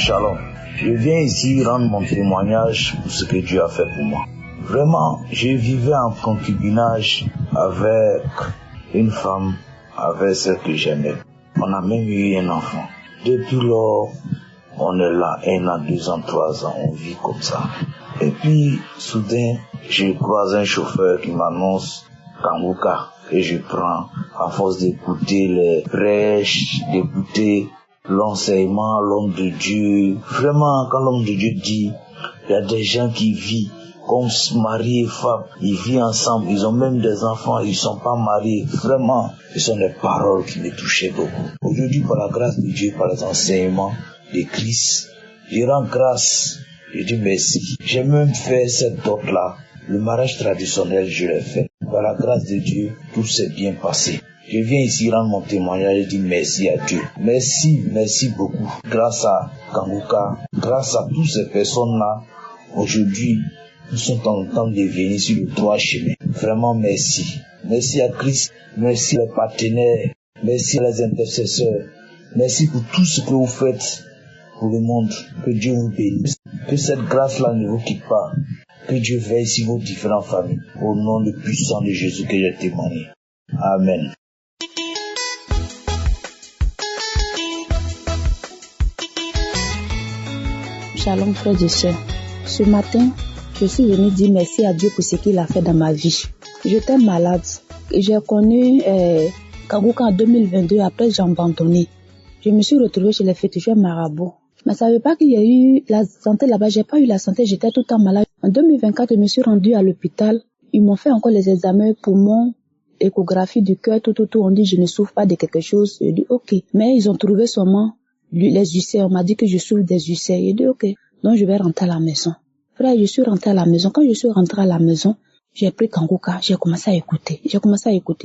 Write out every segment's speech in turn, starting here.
Shalom. Je viens ici rendre mon témoignage pour ce que Dieu a fait pour moi. Vraiment, je vivais en concubinage avec une femme, avec celle que j'aimais. On a même eu un enfant. Depuis lors, on est là, 1 an, 2 ans, 3 ans, on vit comme ça. Et puis, soudain, je croise un chauffeur qui m'annonce Kanguka. Et je prends, à force d'écouter les prêches, d'écouter l'enseignement, l'homme de Dieu. Vraiment, quand l'homme de Dieu dit, il y a des gens qui vivent comme mari et femme, ils vivent ensemble, ils ont même des enfants, ils sont pas mariés. Vraiment, ce sont des paroles qui me touchaient beaucoup. Aujourd'hui, par la grâce de Dieu, par les enseignements de Christ, je rends grâce, je dis merci. J'ai même fait cette dot-là. Le mariage traditionnel, je l'ai fait. Par la grâce de Dieu, tout s'est bien passé. Je viens ici rendre mon témoignage et dire merci à Dieu. Merci beaucoup. Grâce à Kanguka, grâce à toutes ces personnes-là, aujourd'hui, nous sommes en train de venir sur le droit chemin. Vraiment merci. Merci à Christ, merci les partenaires, merci les intercesseurs. Merci pour tout ce que vous faites pour le monde. Que Dieu vous bénisse. Que cette grâce-là ne vous quitte pas. Que Dieu veille sur vos différentes familles. Au nom le puissant de Jésus que j'ai témoigné. Amen. Shalom frères et sœurs. Ce matin, je suis venue dire merci à Dieu pour ce qu'il a fait dans ma vie. J'étais malade. J'ai connu Kanguka en 2022. Après, j'ai abandonné. Je me suis retrouvée chez les féticheurs marabouts. Mais ça ne veut pas qu'il y ait eu la santé là-bas. J'ai pas eu la santé. J'étais tout le temps malade. En 2024, je me suis rendue à l'hôpital. Ils m'ont fait encore les examens poumons, échographie du cœur, tout. On dit je ne souffre pas de quelque chose. J'ai dit ok. Mais ils ont trouvé seulement les ulcères. On m'a dit que je souffre des ulcères. J'ai dit ok. Donc je vais rentrer à la maison. Frère, je suis rentrée à la maison. Quand je suis rentrée à la maison, j'ai pris Kanguka. J'ai commencé à écouter. J'ai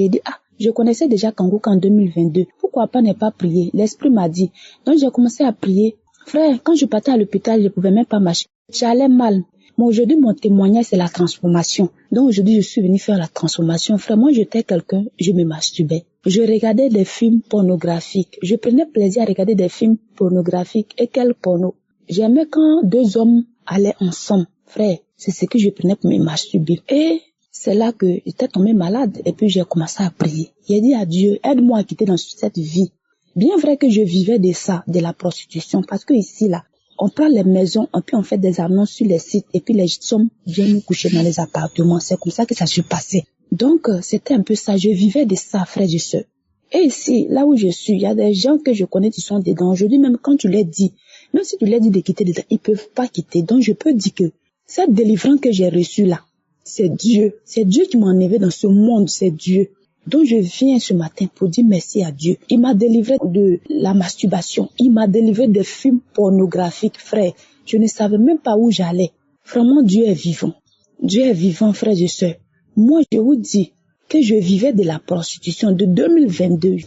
dit je connaissais déjà Kanguka en 2022. Pourquoi pas ne pas prier? L'esprit m'a dit. Donc j'ai commencé à prier. Frère, quand je partais à l'hôpital, je pouvais même pas marcher. J'allais mal. Mais aujourd'hui, mon témoignage, c'est la transformation. Donc aujourd'hui, je suis venue faire la transformation. Frère, moi, j'étais quelqu'un, je me masturbais. Je regardais des films pornographiques. Je prenais plaisir à regarder des films pornographiques. Et quel porno? J'aimais quand 2 hommes allaient ensemble. Frère, c'est ce que je prenais pour me masturber. Et c'est là que j'étais tombée malade. Et puis, j'ai commencé à prier. J'ai dit à Dieu, aide-moi à quitter dans cette vie. Bien vrai que je vivais de ça, de la prostitution. Parce que ici, là, on prend les maisons, et puis on fait des annonces sur les sites, et puis les hommes viennent nous coucher dans les appartements. C'est comme ça que ça se passait. Donc, c'était un peu ça. Je vivais de ça, frères et sœurs. Et ici, là où je suis, il y a des gens que je connais qui sont dedans. Aujourd'hui, même quand tu leur dis, même si tu leur dis de quitter dedans, ils peuvent pas quitter. Donc, je peux dire que cette délivrance que j'ai reçue là, c'est Dieu. C'est Dieu qui m'a enlevé dans ce monde, c'est Dieu. Donc je viens ce matin pour dire merci à Dieu. Il m'a délivré de la masturbation. Il m'a délivré des films pornographiques, frère. Je ne savais même pas où j'allais. Vraiment, Dieu est vivant. Dieu est vivant, frères et sœurs. Moi, je vous dis que je vivais de la prostitution de 2022.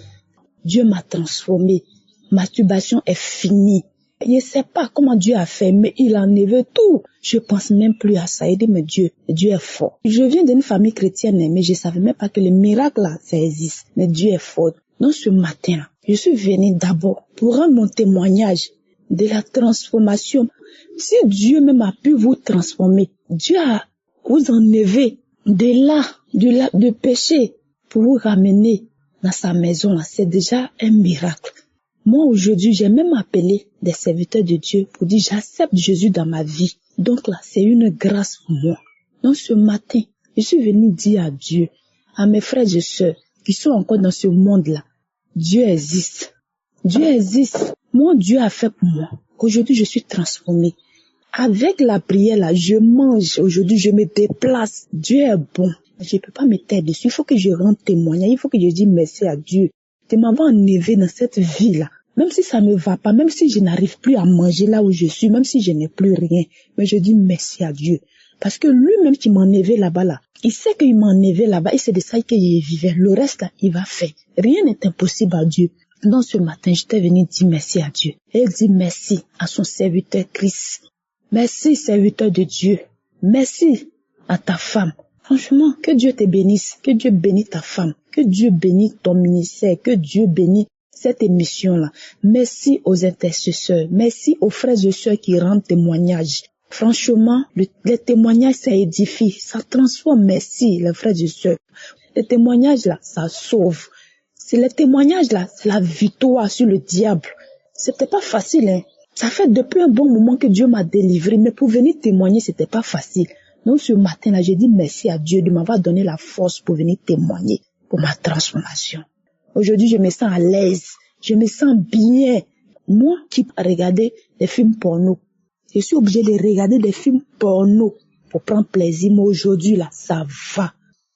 Dieu m'a transformé. Masturbation est finie. Je ne sais pas comment Dieu a fait, mais il a enlevé tout. Je pense même plus à ça. Il dit, mais Dieu est fort. Je viens d'une famille chrétienne, mais je savais même pas que le miracle là, ça existe. Mais Dieu est fort. Donc ce matin, je suis venue d'abord pour rendre mon témoignage de la transformation. Si Dieu même a pu vous transformer, Dieu a vous enlevé de péché pour vous ramener dans sa maison là, c'est déjà un miracle. Moi, aujourd'hui, j'ai même appelé des serviteurs de Dieu pour dire j'accepte Jésus dans ma vie. Donc là, c'est une grâce pour moi. Donc ce matin, je suis venue dire à Dieu, à mes frères et sœurs qui sont encore dans ce monde-là, Dieu existe. Dieu existe. Mon Dieu a fait pour moi. Aujourd'hui, je suis transformée. Avec la prière là, je mange. Aujourd'hui, je me déplace. Dieu est bon. Je ne peux pas me taire dessus. Il faut que je rende témoignage. Il faut que je dise merci à Dieu de m'avoir enlevé dans cette vie-là. Même si ça ne va pas, même si je n'arrive plus à manger là où je suis, même si je n'ai plus rien, mais je dis merci à Dieu. Parce que lui-même qui m'a enlevé là-bas, là, il sait qu'il m'a enlevé là-bas et c'est de ça qu'il vivait. Le reste, là, il va faire. Rien n'est impossible à Dieu. Donc ce matin, j'étais venue dire merci à Dieu. Et dire merci à son serviteur Christ. Merci, serviteur de Dieu. Merci à ta femme. Franchement, que Dieu te bénisse. Que Dieu bénisse ta femme. Que Dieu bénisse ton ministère. Que Dieu bénisse cette émission-là. Merci aux intercesseurs. Merci aux frères et sœurs qui rendent témoignage. Franchement, les témoignages, ça édifie, ça transforme. Merci, les frères et sœurs. Les témoignages, là, ça sauve. C'est les témoignages, là, c'est la victoire sur le diable. C'était pas facile, hein. Ça fait depuis un bon moment que Dieu m'a délivré, mais pour venir témoigner, c'était pas facile. Donc, ce matin-là, j'ai dit merci à Dieu de m'avoir donné la force pour venir témoigner pour ma transformation. Aujourd'hui, je me sens à l'aise. Je me sens bien. Moi qui regardais des films porno, je suis obligée de regarder des films porno pour prendre plaisir. Mais aujourd'hui, là, ça va.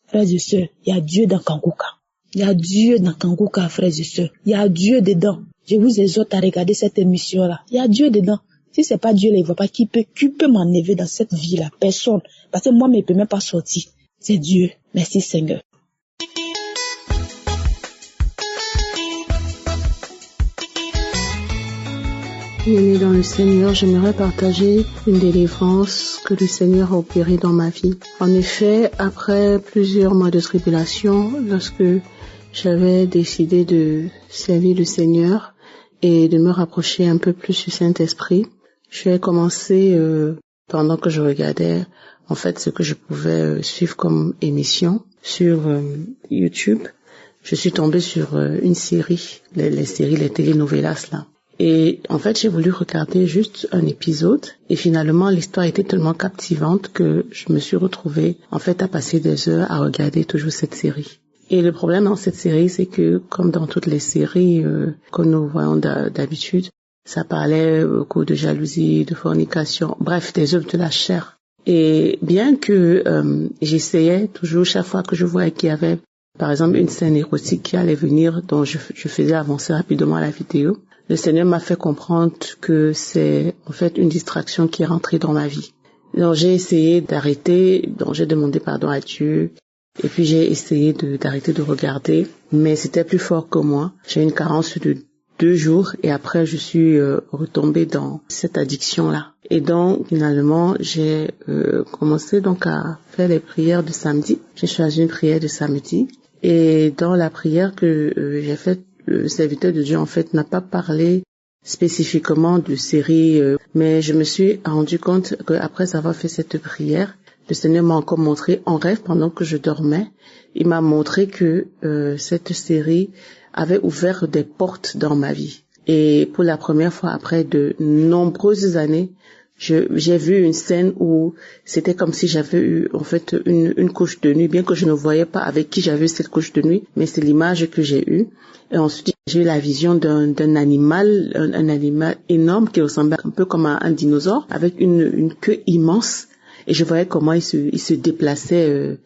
Frères et sœurs, il y a Dieu dans Kanguka. Il y a Dieu dans Kanguka, frères et sœurs. Il y a Dieu dedans. Je vous exhorte à regarder cette émission-là. Il y a Dieu dedans. Si c'est pas Dieu, là, il voit pas qui peut m'enlever dans cette vie-là. Personne. Parce que moi, je ne peux même pas sortir. C'est Dieu. Merci, Seigneur. Bien-aimé dans le Seigneur, j'aimerais partager une délivrance que le Seigneur a opérée dans ma vie. En effet, après plusieurs mois de tribulation, lorsque j'avais décidé de servir le Seigneur et de me rapprocher un peu plus du Saint-Esprit, j'ai commencé, pendant que je regardais en fait ce que je pouvais suivre comme émission sur YouTube, je suis tombée sur une série, les séries, les telenovelas là. Et en fait, j'ai voulu regarder juste un épisode et finalement, l'histoire était tellement captivante que je me suis retrouvée en fait à passer des heures à regarder toujours cette série. Et le problème dans cette série, c'est que comme dans toutes les séries que nous voyons d'habitude, ça parlait beaucoup de jalousie, de fornication, bref, des œuvres de la chair. Et bien que j'essayais toujours, chaque fois que je voyais qu'il y avait par exemple une scène érotique qui allait venir, dont je faisais avancer rapidement la vidéo, le Seigneur m'a fait comprendre que c'est en fait une distraction qui est rentrée dans ma vie. Donc j'ai essayé d'arrêter, donc j'ai demandé pardon à Dieu, et puis j'ai essayé d'arrêter de regarder, mais c'était plus fort que moi. J'ai une carence de 2 jours et après je suis retombée dans cette addiction-là. Et donc finalement j'ai commencé donc à faire les prières de samedi. J'ai choisi une prière de samedi et dans la prière que j'ai faite, le serviteur de Dieu en fait n'a pas parlé spécifiquement de série, mais je me suis rendu compte qu'après avoir fait cette prière, le Seigneur m'a encore montré en rêve pendant que je dormais. Il m'a montré que cette série avait ouvert des portes dans ma vie. Et pour la première fois après de nombreuses années, j'ai vu une scène où c'était comme si j'avais eu en fait une couche de nuit, bien que je ne voyais pas avec qui j'avais eu cette couche de nuit, mais c'est l'image que j'ai eue. Et ensuite, j'ai eu la vision d'un animal, un animal énorme qui ressemblait un peu comme un dinosaure, avec une queue immense. Et je voyais comment il se déplaçait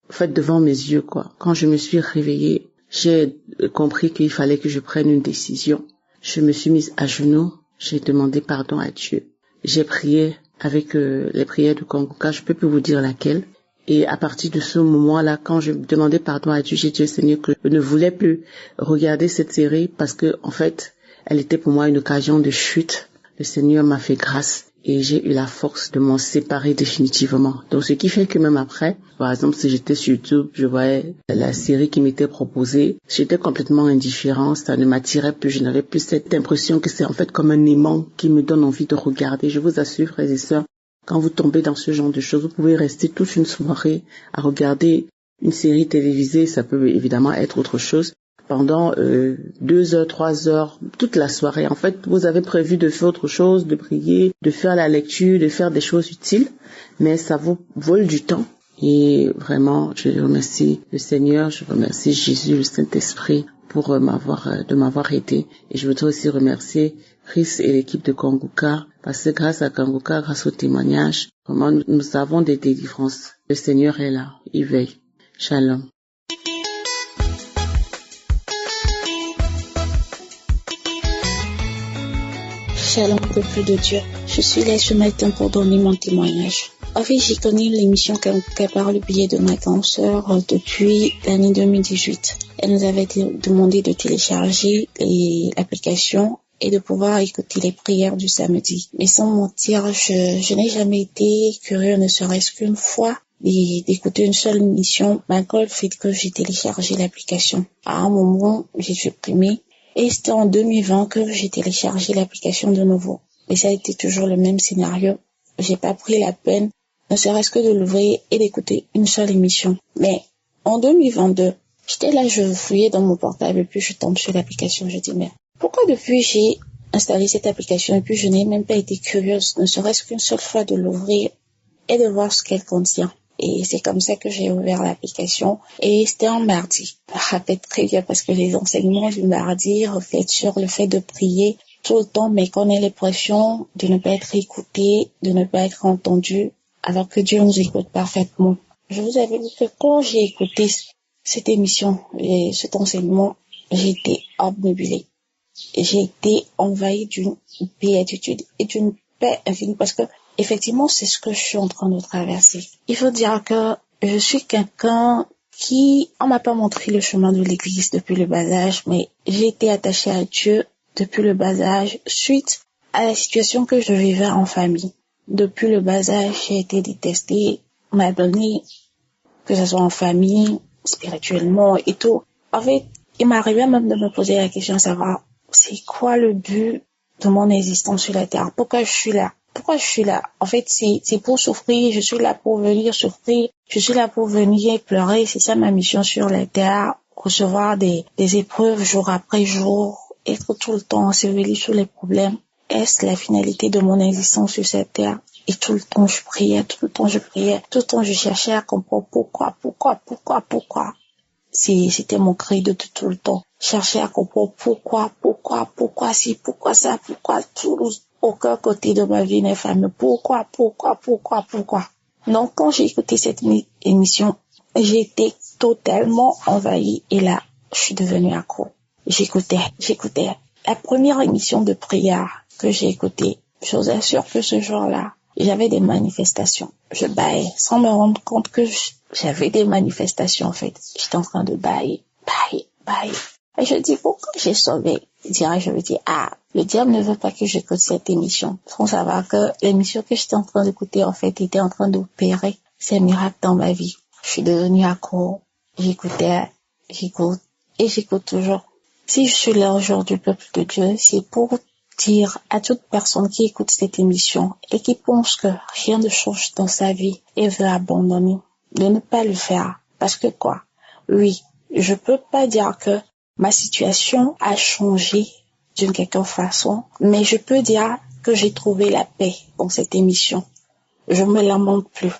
en fait devant mes yeux, quoi. Quand je me suis réveillée, j'ai compris qu'il fallait que je prenne une décision. Je me suis mise à genoux, j'ai demandé pardon à Dieu. J'ai prié avec les prières de Kanguka, je peux plus vous dire laquelle. Et à partir de ce moment-là, quand je demandais pardon à Dieu, j'ai dit au Seigneur que je ne voulais plus regarder cette série parce que, en fait, elle était pour moi une occasion de chute. Le Seigneur m'a fait grâce et j'ai eu la force de m'en séparer définitivement. Donc, ce qui fait que même après, par exemple, si j'étais sur YouTube, je voyais la série qui m'était proposée, j'étais complètement indifférent, ça ne m'attirait plus, je n'avais plus cette impression que c'est en fait comme un aimant qui me donne envie de regarder. Je vous assure, frères et sœurs, quand vous tombez dans ce genre de choses, vous pouvez rester toute une soirée à regarder une série télévisée, ça peut évidemment être autre chose, pendant 2 heures, 3 heures, toute la soirée. En fait, vous avez prévu de faire autre chose, de prier, de faire la lecture, de faire des choses utiles, mais ça vous vole du temps. Et vraiment, je remercie le Seigneur, je remercie Jésus, le Saint-Esprit, pour de m'avoir aidé. Et je voudrais aussi remercier Chris et l'équipe de Kanguka, parce que grâce à Kanguka, grâce au témoignage, vraiment nous avons des délivrances. Le Seigneur est là, il veille. Shalom. Shalom, peuple de Dieu. Je suis là ce matin pour donner mon témoignage. En fait, j'ai connu l'émission Kanguka par le biais de ma grande sœur depuis l'année 2018. Elle nous avait demandé de télécharger l'application et de pouvoir écouter les prières du samedi. Mais sans mentir, je n'ai jamais été curieux, ne serait-ce qu'une fois, d'écouter une seule émission, malgré le fait que j'ai téléchargé l'application. À un moment, j'ai supprimé Et c'était en 2020 que j'ai téléchargé l'application de nouveau. Et ça a été toujours le même scénario. J'ai pas pris la peine, ne serait-ce que de l'ouvrir et d'écouter une seule émission. Mais en 2022, j'étais là, je fouillais dans mon portable et puis je tombe sur l'application. Je dis, mais pourquoi depuis j'ai installé cette application et puis je n'ai même pas été curieuse, ne serait-ce qu'une seule fois de l'ouvrir et de voir ce qu'elle contient. Et c'est comme ça que j'ai ouvert l'application. Et c'était un mardi. Je me rappelle très bien parce que les enseignements du mardi reflètent sur le fait de prier tout le temps, mais qu'on ait l'impression de ne pas être écouté, de ne pas être entendu, alors que Dieu nous écoute parfaitement. Je vous avais dit que quand j'ai écouté cette émission et cet enseignement, j'ai été obnubilée. J'ai été envahie d'une béatitude et d'une paix infinie parce que effectivement, c'est ce que je suis en train de traverser. Il faut dire que je suis quelqu'un qui, on m'a pas montré le chemin de l'église depuis le bas âge, mais j'ai été attachée à Dieu depuis le bas âge suite à la situation que je vivais en famille. Depuis le bas âge, j'ai été détestée, m'abandonnée, que ce soit en famille, spirituellement et tout. En fait, il m'arrivait même de me poser la question de savoir c'est quoi le but de mon existence sur la terre? Pourquoi je suis là? Pourquoi je suis là? En fait, c'est pour souffrir. Je suis là pour venir souffrir. Je suis là pour venir pleurer. C'est ça ma mission sur la terre. Recevoir des épreuves jour après jour. Être tout le temps enseveli sous les problèmes. Est-ce la finalité de mon existence sur cette terre? Et tout le temps je priais, tout le temps je priais, tout le temps je cherchais à comprendre pourquoi. C'était mon cri de tout le temps. Chercher à comprendre pourquoi si, pourquoi ça, pourquoi tout, aucun côté de ma vie n'est fameux. Pourquoi. Donc, quand j'ai écouté cette émission, j'ai été totalement envahie et là, je suis devenue accro. J'écoutais. La première émission de prière que j'ai écoutée, je vous assure que ce jour-là, j'avais des manifestations. Je bâillais sans me rendre compte que j'avais des manifestations, en fait. J'étais en train de bâiller. Et je dis, pourquoi j'ai sauvé? Je me dis, le diable ne veut pas que j'écoute cette émission. Il faut savoir que l'émission que j'étais en train d'écouter, en fait, était en train d'opérer ces miracles dans ma vie. Je suis devenue accro. J'écoute toujours. Si je suis là aujourd'hui, peuple de Dieu, c'est pour dire à toute personne qui écoute cette émission et qui pense que rien ne change dans sa vie et veut abandonner, de ne pas le faire. Parce que quoi? Oui, je peux pas dire que ma situation a changé d'une quelque façon, mais je peux dire que j'ai trouvé la paix dans cette émission. Je me lamente plus.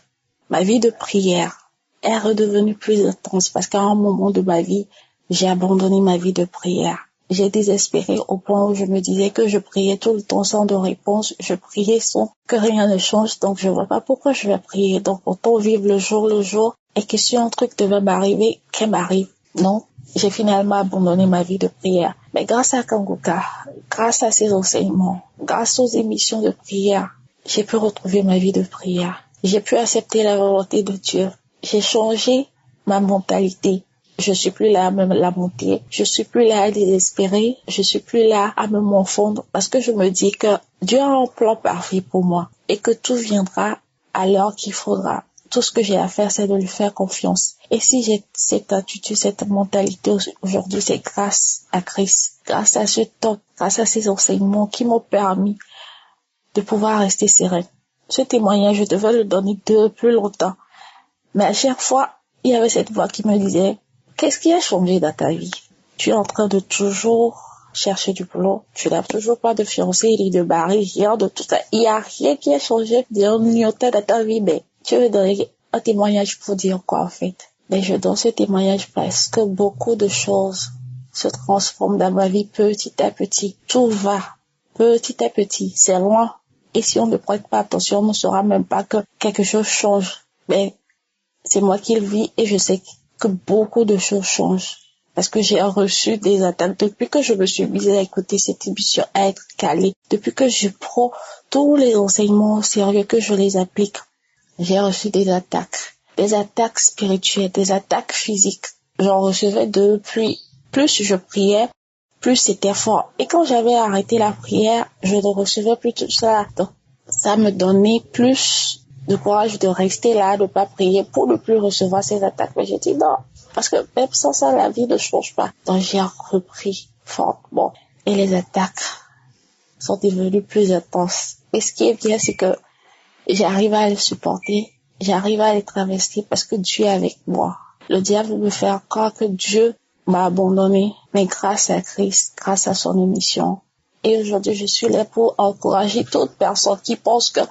Ma vie de prière est redevenue plus intense parce qu'à un moment de ma vie, j'ai abandonné ma vie de prière. J'ai désespéré au point où je me disais que je priais tout le temps sans de réponse. Je priais sans que rien ne change, donc je vois pas pourquoi je vais prier. Donc autant vivre le jour et que si un truc devait m'arriver, qu'elle m'arrive. Non, j'ai finalement abandonné ma vie de prière. Mais grâce à Kanguka, grâce à ses enseignements, grâce aux émissions de prière, j'ai pu retrouver ma vie de prière. J'ai pu accepter la volonté de Dieu. J'ai changé ma mentalité. Je suis plus là à me lamenter. Je suis plus là à désespérer. Je suis plus là à me morfondre parce que je me dis que Dieu a un plan parfait pour moi et que tout viendra à l'heure qu'il faudra. Tout ce que j'ai à faire, c'est de lui faire confiance. Et si j'ai cette attitude, cette mentalité aujourd'hui, c'est grâce à Christ, grâce à ce temps, grâce à ces enseignements qui m'ont permis de pouvoir rester sereine. Ce témoignage, je devais le donner depuis longtemps. Mais à chaque fois, il y avait cette voix qui me disait, qu'est-ce qui a changé dans ta vie? Tu es en train de toujours chercher du boulot. Tu n'as toujours pas de fiancé, ni de mari, rien de tout ça. Il n'y a rien qui a changé dans ta vie, mais tu veux donner un témoignage pour dire quoi, en fait? Mais je donne ce témoignage parce que beaucoup de choses se transforment dans ma vie petit à petit. Tout va petit à petit. C'est loin. Et si on ne prête pas attention, on ne saura même pas que quelque chose change. Mais c'est moi qui le vis et je sais que beaucoup de choses changent. Parce que j'ai reçu des attaques depuis que je me suis mise à écouter cette émission, à être calée. Depuis que je prends tous les enseignements au sérieux, que je les applique. J'ai reçu des attaques spirituelles, des attaques physiques. J'en recevais depuis. Plus je priais, plus c'était fort. Et quand j'avais arrêté la prière, je ne recevais plus tout ça. Donc, ça me donnait plus de courage de rester là, de pas prier pour ne plus recevoir ces attaques. Mais j'ai dit non, parce que même sans ça, la vie ne change pas. Donc j'ai repris. fortement et les attaques sont devenues plus intenses. Et ce qui est bien, c'est que j'arrive à les supporter, j'arrive à les traverser parce que Dieu est avec moi. Le diable me fait croire que Dieu m'a abandonné, mais grâce à Christ, grâce à son émission. Et aujourd'hui, je suis là pour encourager toute personne qui pense que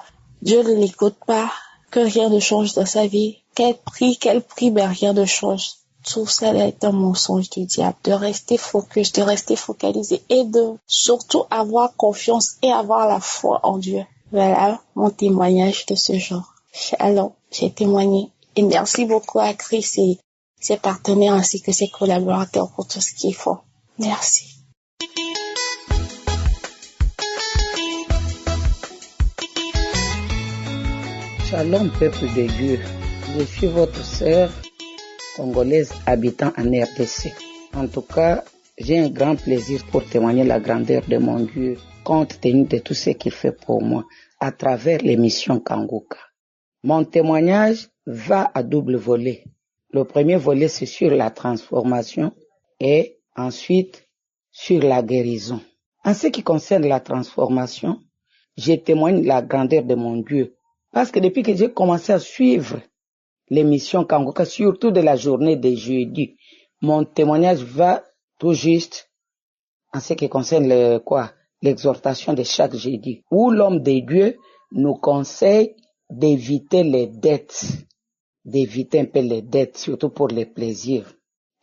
Dieu ne l'écoute pas, que rien ne change dans sa vie, qu'elle prie, mais rien ne change. Tout ça est un mensonge du diable, de rester focus, de rester focalisé et de surtout avoir confiance et avoir la foi en Dieu. Voilà mon témoignage de ce jour. Shalom, j'ai témoigné. Et merci beaucoup à Chris et ses partenaires ainsi que ses collaborateurs pour tout ce qu'ils font. Merci. Shalom, peuple de Dieu. Je suis votre sœur congolaise habitant en RDC. En tout cas, j'ai un grand plaisir pour témoigner la grandeur de mon Dieu, compte tenu de tout ce qu'il fait pour moi à travers l'émission Kanguka. Mon témoignage va à double volet. Le premier volet, c'est sur la transformation et ensuite sur la guérison. En ce qui concerne la transformation, je témoigne la grandeur de mon Dieu. Parce que depuis que j'ai commencé à suivre l'émission Kanguka, surtout de la journée de jeudi, mon témoignage va tout juste en ce qui concerne l'exhortation de chaque jeudi, où l'homme de Dieu nous conseille d'éviter les dettes, d'éviter un peu les dettes, surtout pour les plaisirs,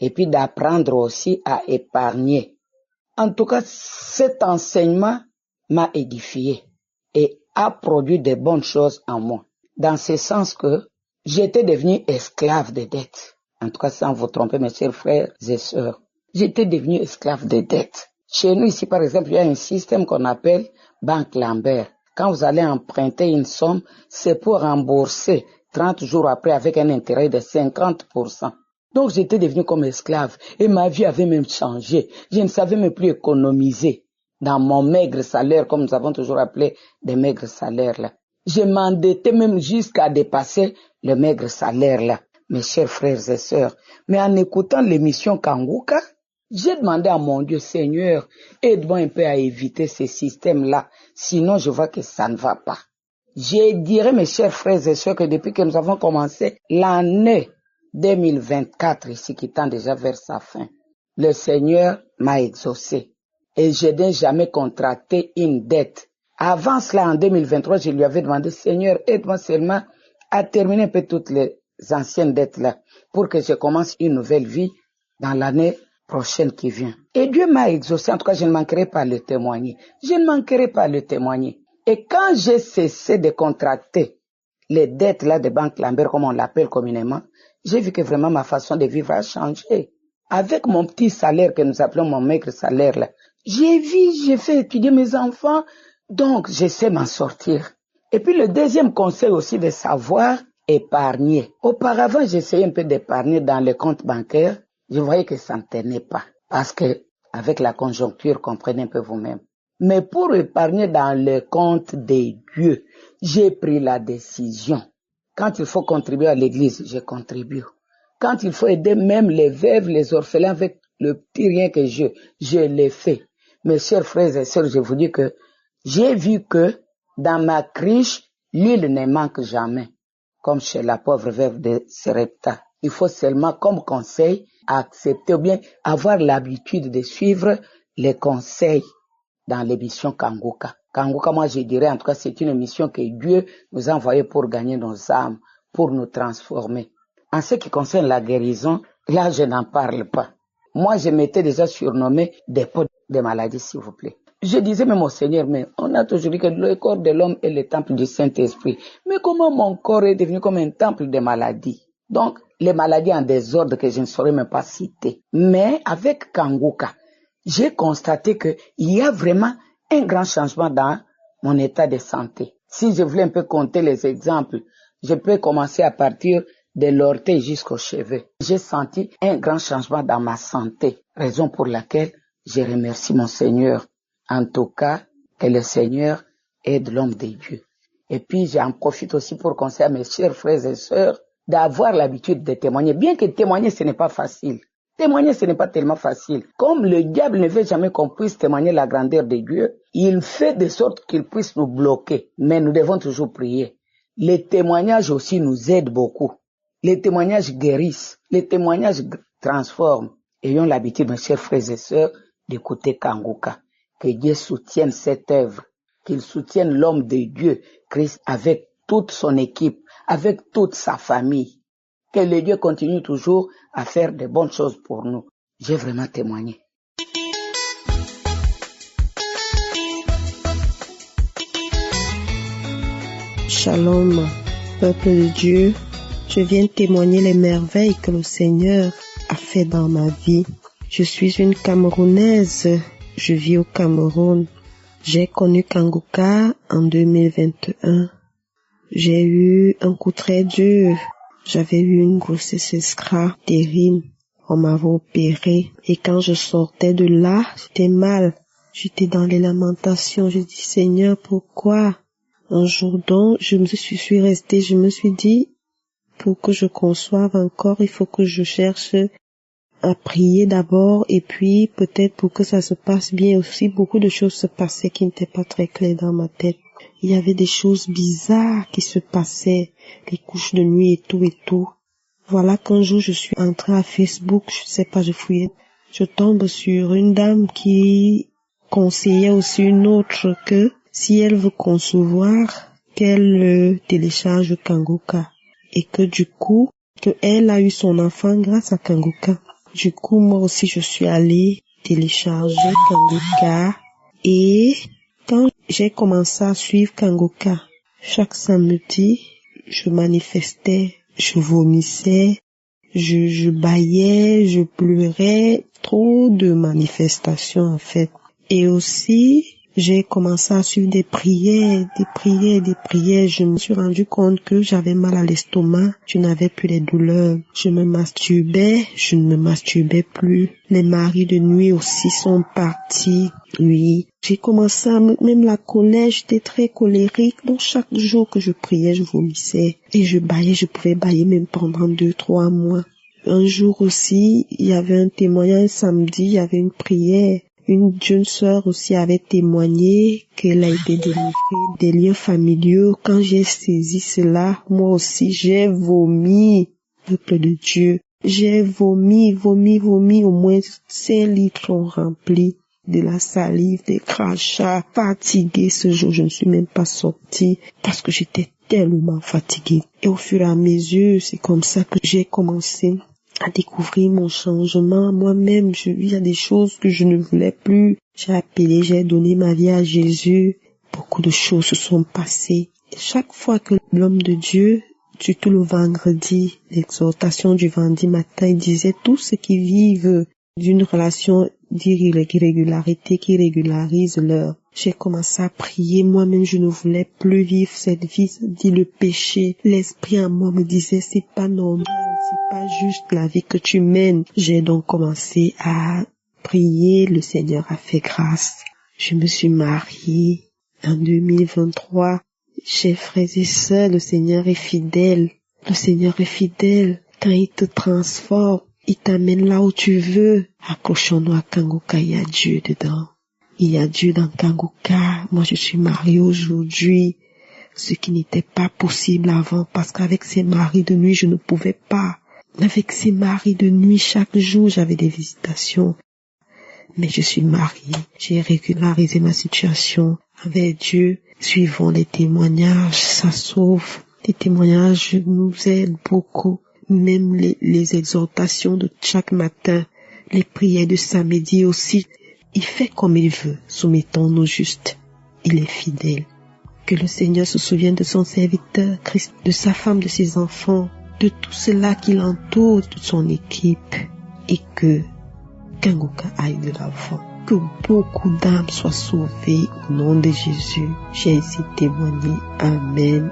et puis d'apprendre aussi à épargner. En tout cas, cet enseignement m'a édifié et a produit de bonnes choses en moi, dans ce sens que j'étais devenu esclave des dettes. En tout cas, sans vous tromper, mes chers frères et sœurs, j'étais devenu esclave des dettes. Chez nous, ici, par exemple, il y a un système qu'on appelle Banque Lambert. Quand vous allez emprunter une somme, c'est pour rembourser 30 jours après avec un intérêt de 50%. Donc, j'étais devenu comme esclave et ma vie avait même changé. Je ne savais même plus économiser dans mon maigre salaire, comme nous avons toujours appelé des maigres salaires là. Je m'endettais même jusqu'à dépasser le maigre salaire là, mes chers frères et sœurs. Mais en écoutant l'émission Kanguka, j'ai demandé à mon Dieu, Seigneur, aide-moi un peu à éviter ce système-là, sinon je vois que ça ne va pas. Je dirais, mes chers frères et sœurs, que depuis que nous avons commencé l'année 2024, ici qui tend déjà vers sa fin, le Seigneur m'a exaucé et je n'ai jamais contracté une dette. Avant cela, en 2023, je lui avais demandé, Seigneur, aide-moi seulement à terminer un peu toutes les anciennes dettes-là pour que je commence une nouvelle vie dans l'année prochaine qui vient. Et Dieu m'a exaucé, en tout cas, je ne manquerai pas à le témoigner. Je ne manquerai pas à le témoigner. Et quand j'ai cessé de contracter les dettes-là de Banque Lambert, comme on l'appelle communément, j'ai vu que vraiment ma façon de vivre a changé. Avec mon petit salaire que nous appelons mon maigre salaire là, j'ai fait étudier mes enfants, donc je sais m'en sortir. Et puis le deuxième conseil aussi, de savoir épargner. Auparavant, j'essayais un peu d'épargner dans les comptes bancaires. Je voyais que ça ne tenait pas. Parce que, avec la conjoncture, comprenez un peu vous-même. Mais pour épargner dans le compte des dieux, j'ai pris la décision. Quand il faut contribuer à l'église, je contribue. Quand il faut aider même les veuves, les orphelins avec le petit rien que je l'ai fait. Mes chers frères et sœurs, je vous dis que j'ai vu que dans ma cruche, l'huile ne manque jamais. Comme chez la pauvre veuve de Sarepta. Il faut seulement, comme conseil, accepter ou bien avoir l'habitude de suivre les conseils dans l'émission Kanguka. Kanguka, moi je dirais, en tout cas, c'est une émission que Dieu nous a envoyée pour gagner nos âmes, pour nous transformer. En ce qui concerne la guérison, là, je n'en parle pas. Moi, je m'étais déjà surnommé des pots de maladie, s'il vous plaît. Je disais même au Seigneur, mais on a toujours dit que le corps de l'homme est le temple du Saint-Esprit. Mais comment mon corps est devenu comme un temple de maladies? Donc, les maladies en désordre que je ne saurais même pas citer. Mais avec Kanguka, j'ai constaté qu'il y a vraiment un grand changement dans mon état de santé. Si je voulais un peu compter les exemples, je peux commencer à partir de l'orteil jusqu'aux cheveux. J'ai senti un grand changement dans ma santé, raison pour laquelle je remercie mon Seigneur. En tout cas, que le Seigneur aide l'homme de Dieu. Et puis, j'en profite aussi pour conseiller à mes chers frères et sœurs d'avoir l'habitude de témoigner. Bien que témoigner, ce n'est pas facile. Témoigner, ce n'est pas tellement facile. Comme le diable ne veut jamais qu'on puisse témoigner la grandeur de Dieu, il fait de sorte qu'il puisse nous bloquer. Mais nous devons toujours prier. Les témoignages aussi nous aident beaucoup. Les témoignages guérissent. Les témoignages transforment. Ayons l'habitude, mes chers frères et sœurs, d'écouter Kanguka. Que Dieu soutienne cette œuvre. Qu'il soutienne l'homme de Dieu, Christ, avec toute son équipe, avec toute sa famille. Que le Dieu continue toujours à faire de bonnes choses pour nous. J'ai vraiment témoigné. Shalom, peuple de Dieu. Je viens témoigner les merveilles que le Seigneur a fait dans ma vie. Je suis une Camerounaise. Je vis au Cameroun. J'ai connu Kanguka en 2021. J'ai eu un coup très dur. J'avais eu une grossesse extra terrible. On m'avait opéré. Et quand je sortais de là, j'étais mal. J'étais dans les lamentations. Je dis, Seigneur, pourquoi? Un jour donc, je me suis restée. Je me suis dit, pour que je conçoive encore, il faut que je cherche à prier d'abord. Et puis, peut-être pour que ça se passe bien aussi, beaucoup de choses se passaient qui n'étaient pas très claires dans ma tête. Il y avait des choses bizarres qui se passaient, les couches de nuit et tout. Voilà qu'un jour je suis entrée à Facebook, je sais pas, je fouillais. Je tombe sur une dame qui conseillait aussi une autre que si elle veut concevoir, qu'elle télécharge Kanguka. Et que du coup, que elle a eu son enfant grâce à Kanguka. Du coup, moi aussi je suis allée télécharger Kanguka et quand j'ai commencé à suivre Kanguka, chaque samedi, je manifestais, je vomissais, je bâillais, je pleurais, trop de manifestations en fait. Et aussi, j'ai commencé à suivre des prières. Je me suis rendu compte que j'avais mal à l'estomac, je n'avais plus les douleurs. Je me masturbais, je ne me masturbais plus. Les maris de nuit aussi sont partis. Oui, j'ai commencé à même la colère, j'étais très colérique. Donc chaque jour que je priais, je vomissais. Et je bâillais, je pouvais bâiller même pendant 2-3 mois. Un jour aussi, il y avait un témoignage, samedi, il y avait une prière. Une jeune sœur aussi avait témoigné qu'elle a été délivrée des liens familiaux. Quand j'ai saisi cela, moi aussi j'ai vomi, peuple de Dieu. J'ai vomi, au moins 5 litres sont remplis de la salive, des crachats. Fatiguée ce jour, je ne suis même pas sortie parce que j'étais tellement fatiguée. Et au fur et à mesure, c'est comme ça que j'ai commencé à découvrir mon changement. Moi-même, il y a des choses que je ne voulais plus. J'ai donné ma vie à Jésus. Beaucoup de choses se sont passées. Et chaque fois que l'homme de Dieu, surtout le vendredi, l'exhortation du vendredi matin, il disait tous ceux qui vivent d'une relation d'irrégularité qui régularise leur. J'ai commencé à prier. Moi-même, je ne voulais plus vivre cette vie. Dit le péché. L'esprit en moi me disait, c'est pas normal. C'est pas juste la vie que tu mènes. J'ai donc commencé à prier. Le Seigneur a fait grâce. Je me suis mariée en 2023. Chers frères et sœurs, le Seigneur est fidèle. Le Seigneur est fidèle. Quand il te transforme, il t'amène là où tu veux. Accrochons-nous à Kanguka, il y a Dieu dedans. Il y a Dieu dans Kanguka. Moi, je suis mariée aujourd'hui. Ce qui n'était pas possible avant, parce qu'avec ces maris de nuit, je ne pouvais pas. Avec ces maris de nuit, chaque jour, j'avais des visitations. Mais je suis mariée. J'ai régularisé ma situation avec Dieu. Suivons les témoignages, ça sauve. Les témoignages nous aident beaucoup. Même les exhortations de chaque matin, les prières de samedi aussi. Il fait comme il veut. Soumettons-nous juste. Il est fidèle. Que le Seigneur se souvienne de son serviteur Christ, de sa femme, de ses enfants, de tout cela qui l'entoure, de son équipe, et que Kanguka aille de l'avant. Que beaucoup d'âmes soient sauvées au nom de Jésus. J'ai ainsi témoigné. Amen.